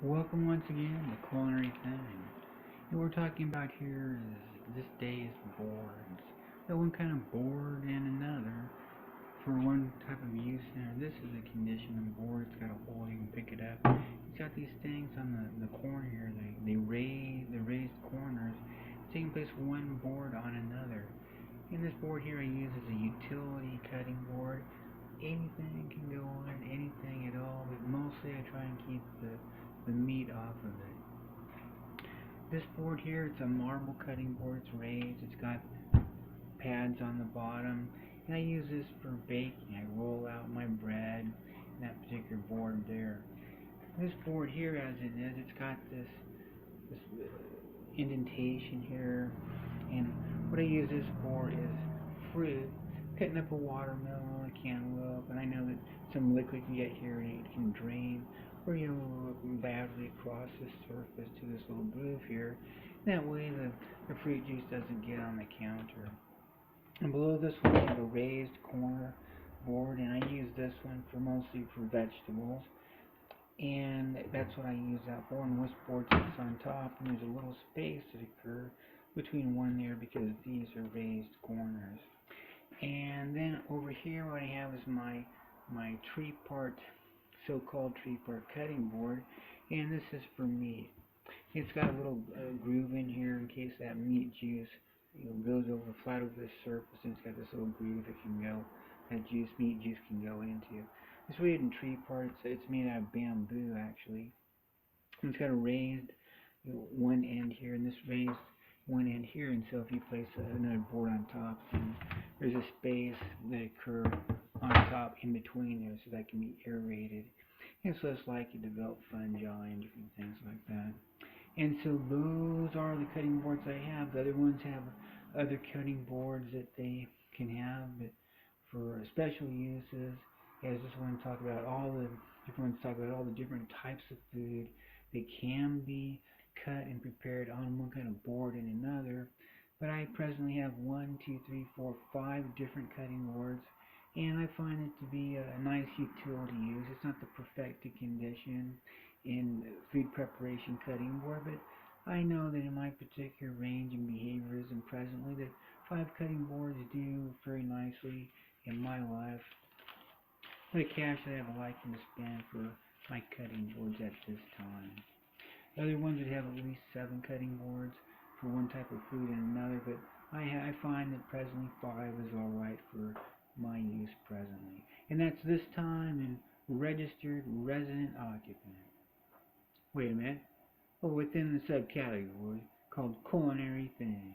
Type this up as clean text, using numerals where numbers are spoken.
Welcome once again to Culinary Thing. What we're talking about here is this day is boards. So one kind of board and another for one type of use. Now this is a conditioning board. It's got a hole you can pick it up. It's got these things on the corner here. They raise the raised corners. So you can place one board on another. And this board here I use as a utility cutting board. Anything can go on it, anything at all, but mostly I try and keep the meat off of it. This board here, it's a marble cutting board. It's raised. It's got pads on the bottom, and I use this for baking. I roll out my bread in that particular board there. This board here, as it is, it's got this indentation here, and what I use this for is fruit. Cutting up a watermelon, a cantaloupe, and I know that some liquid you get here it can drain, or look badly across the surface to this little groove here. That way the fruit juice doesn't get on the counter. And below this one I have a raised corner board, and I use this one for mostly for vegetables. And that's what I use that for. And this board sits on top, and there's a little space that occurs between one there because these are raised corners. And then over here what I have is my three-part, so-called three-part cutting board, and this is for meat. It's got a little groove in here in case that meat juice goes over flat over the surface, and it's got this little groove that meat juice can go into. It's rated in three parts. It's made out of bamboo actually. And it's got a raised one end here, and this raised one end here, and so if you place another board on top, there's a space that occurs on top in between there so that can be aerated, and so it's likely to develop fungi and different things like that. And so those are the cutting boards I have. The other ones have other cutting boards that they can have, but for special uses, as this one talk about all the different types of food that can be cut and prepared on one kind of board and another. But I presently have 1, 2, 3, 4, 5 different cutting boards, and I find it to be a nice utility use. It's not the perfected condition in food preparation cutting board, but I know that in my particular range and behaviors and presently that 5 cutting boards do very nicely in my life. The cash that I have a liking to spend for my cutting boards at this time. Other ones would have at least 7 cutting boards for one type of food and another, but I find that presently 5 is alright for my use presently. And that's this time in registered resident occupant. Wait a minute. Oh, within the subcategory called Culinary Thing.